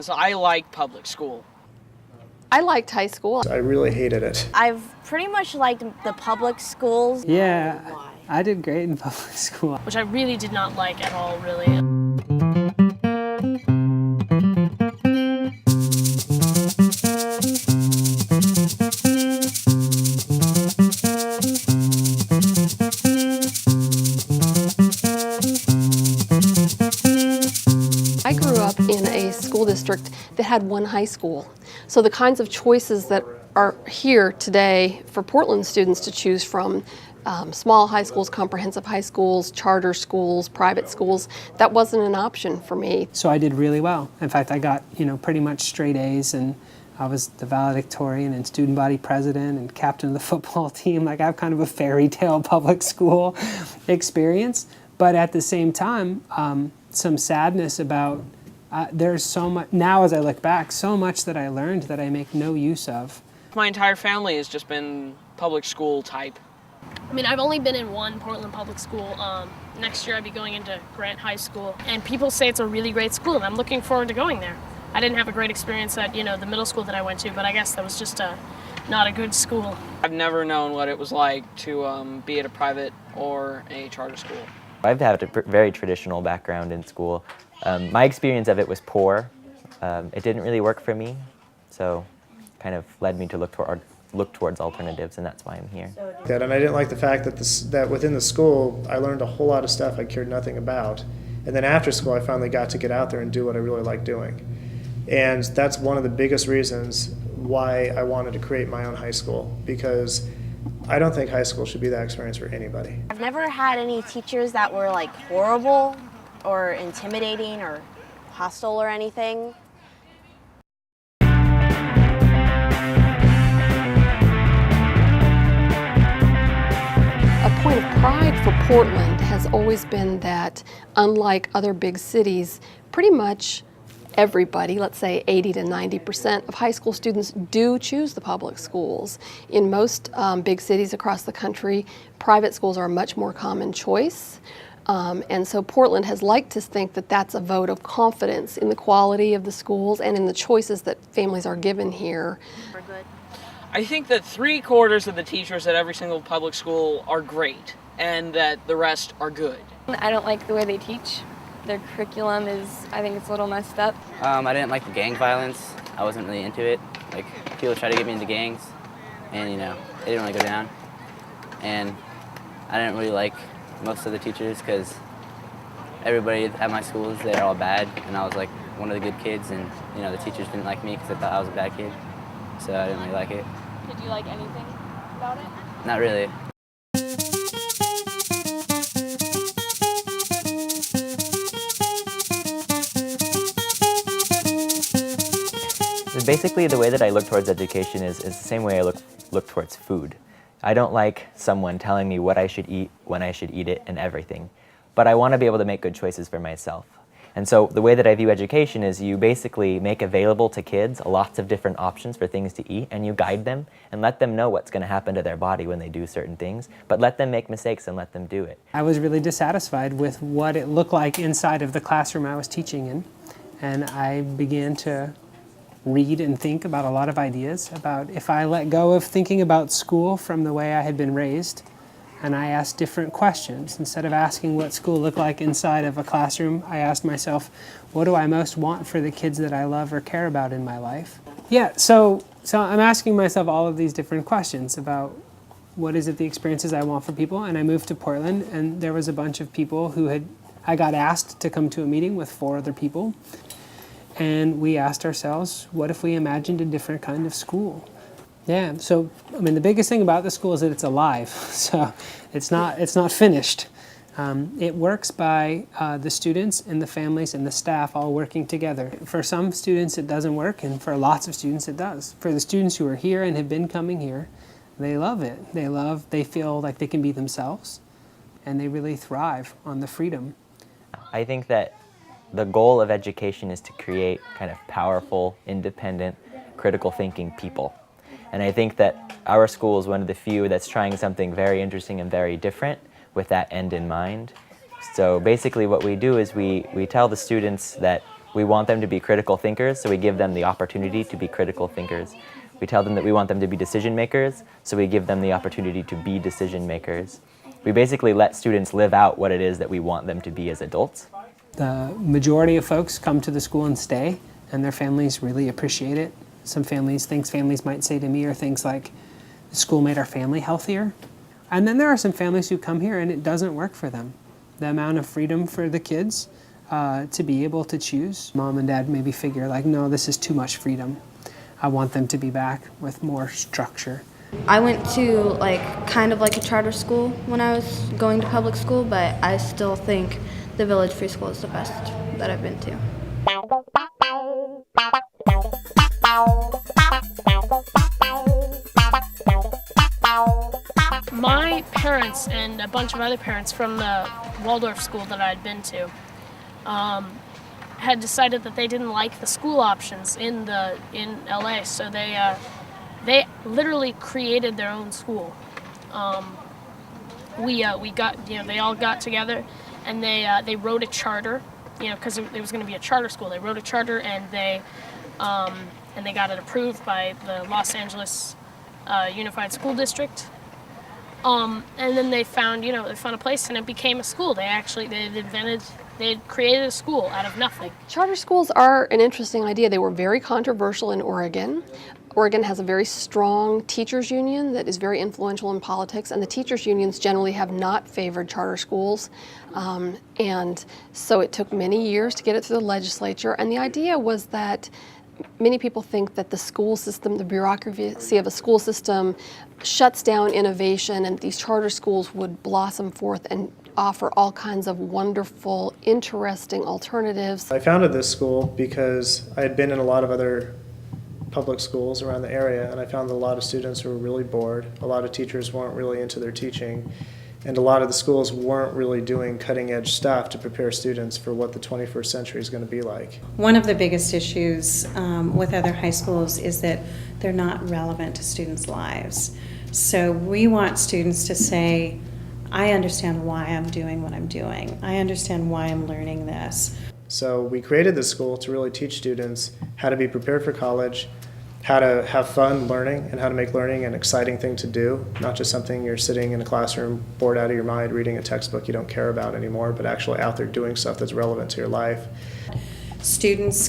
So I like public school. I liked high school. I really hated it. I've pretty much liked the public schools. Yeah, I did great in public school. Which I really did not like at all, really. I grew up in a school district that had one high school. So the kinds of choices that are here today for Portland students to choose from, small high schools, comprehensive high schools, charter schools, private schools, that wasn't an option for me. So I did really well. In fact, I got, pretty much straight A's, and I was the valedictorian and student body president and captain of the football team. Like, I have kind of a fairy tale public school experience. But at the same time, some sadness about there's so much, now as I look back, so much that I learned that I make no use of. My entire family has just been public school type. I mean, I've only been in one Portland public school. Next year I'll be going into Grant High School. And people say it's a really great school, and I'm looking forward to going there. I didn't have a great experience at, the middle school that I went to, but I guess that was just not a good school. I've never known what it was like to be at a private or a charter school. I've had a very traditional background in school. My experience of it was poor. It didn't really work for me, so kind of led me to look towards alternatives, and that's why I'm here. And I didn't like the fact that within the school, I learned a whole lot of stuff I cared nothing about. And then after school, I finally got to get out there and do what I really like doing. And that's one of the biggest reasons why I wanted to create my own high school, because I don't think high school should be that experience for anybody. I've never had any teachers that were like horrible or intimidating or hostile or anything. A point of pride for Portland has always been that, unlike other big cities, pretty much everybody, let's say 80 to 90% of high school students do choose the public schools. In most big cities across the country, private schools are a much more common choice. And so Portland has liked to think that that's a vote of confidence in the quality of the schools and in the choices that families are given here. I think that 3/4 of the teachers at every single public school are great, and that the rest are good. I don't like the way they teach. Their curriculum I think it's a little messed up. I didn't like the gang violence. I wasn't really into it. Like, people try to get me into gangs, and it didn't really go down. And I didn't really like most of the teachers because everybody at my schools, they're all bad, and I was like one of the good kids, and the teachers didn't like me because they thought I was a bad kid, so I didn't really like it. Did you like anything about it? Not really. Basically, the way that I look towards education is the same way I look towards food. I don't like someone telling me what I should eat, when I should eat it, and everything. But I want to be able to make good choices for myself. And so the way that I view education is you basically make available to kids lots of different options for things to eat, and you guide them and let them know what's going to happen to their body when they do certain things, but let them make mistakes and let them do it. I was really dissatisfied with what it looked like inside of the classroom I was teaching in, and I began to read and think about a lot of ideas about if I let go of thinking about school from the way I had been raised, and I asked different questions. Instead of asking what school looked like inside of a classroom, I asked myself, what do I most want for the kids that I love or care about in my life? Yeah, so I'm asking myself all of these different questions about what is it the experiences I want for people, and I moved to Portland, and there was a bunch of people I got asked to come to a meeting with 4 other people. And we asked ourselves, what if we imagined a different kind of school? Yeah, so, the biggest thing about the school is that it's alive, so it's not finished. It works by the students and the families and the staff all working together. For some students it doesn't work, and for lots of students it does. For the students who are here and have been coming here, they love it. They feel like they can be themselves, and they really thrive on the freedom. I think that the goal of education is to create kind of powerful, independent, critical thinking people. And I think that our school is one of the few that's trying something very interesting and very different with that end in mind. So basically what we do is we tell the students that We want them to be critical thinkers, so we give them the opportunity to be critical thinkers. We tell them that we want them to be decision makers, so we give them the opportunity to be decision makers. We basically let students live out what it is that we want them to be as adults. The majority of folks come to the school and stay, and their families really appreciate it. Some things families might say to me are things like, the school made our family healthier. And then there are some families who come here and it doesn't work for them. The amount of freedom for the kids to be able to choose. Mom and dad maybe figure like, no, this is too much freedom. I want them to be back with more structure. I went to kind of like a charter school when I was going to public school, but I still think the Village Free School is the best that I've been to. My parents and a bunch of other parents from the Waldorf school that I'd been to had decided that they didn't like the school options in LA, so they literally created their own school. They all got together and they wrote a charter, because it was going to be a charter school. They wrote a charter and they got it approved by the Los Angeles Unified School District. And then they found a place and it became a school. They had created a school out of nothing. Charter schools are an interesting idea. They were very controversial in Oregon. Oregon has a very strong teachers union that is very influential in politics, and the teachers unions generally have not favored charter schools. And so it took many years to get it through the legislature, and the idea was that many people think that the school system, the bureaucracy of a school system, shuts down innovation, and these charter schools would blossom forth and offer all kinds of wonderful, interesting alternatives. I founded this school because I had been in a lot of other public schools around the area, and I found that a lot of students were really bored. A lot of teachers weren't really into their teaching, and a lot of the schools weren't really doing cutting-edge stuff to prepare students for what the 21st century is going to be like. One of the biggest issues with other high schools is that they're not relevant to students' lives. So we want students to say, I understand why I'm doing what I'm doing. I understand why I'm learning this. So we created this school to really teach students how to be prepared for college, how to have fun learning, and how to make learning an exciting thing to do, not just something you're sitting in a classroom bored out of your mind reading a textbook you don't care about anymore, but actually out there doing stuff that's relevant to your life. Students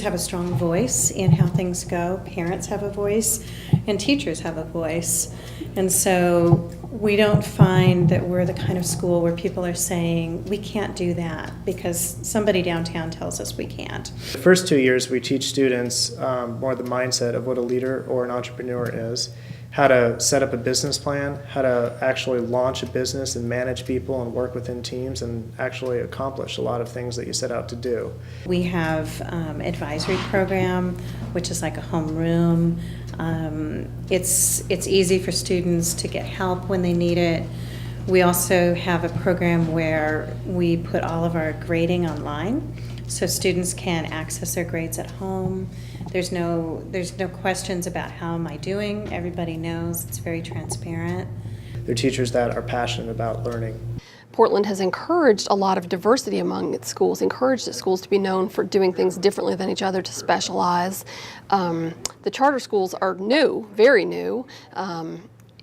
have a strong voice in how things go. Parents have a voice, and teachers have a voice. And so we don't find that we're the kind of school where people are saying, we can't do that because somebody downtown tells us we can't. The first 2 years we teach students more the mindset of what a leader or an entrepreneur is, how to set up a business plan, how to actually launch a business and manage people and work within teams and actually accomplish a lot of things that you set out to do. We have advisory program, which is like a home room. It's easy for students to get help when they need it. We also have a program where we put all of our grading online, so students can access their grades at home. There's no questions about how am I doing. Everybody knows. It's very transparent. They're teachers that are passionate about learning. Portland has encouraged a lot of diversity among its schools, encouraged its schools to be known for doing things differently than each other, to specialize. The charter schools are new, very new.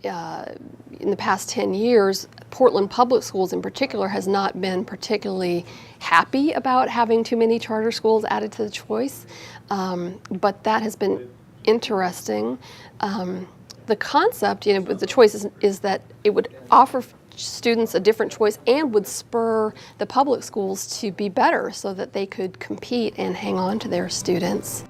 In the past 10 years, Portland Public Schools in particular has not been particularly happy about having too many charter schools added to the choice, but that has been interesting. The concept, with the choice is that it would offer students a different choice and would spur the public schools to be better so that they could compete and hang on to their students.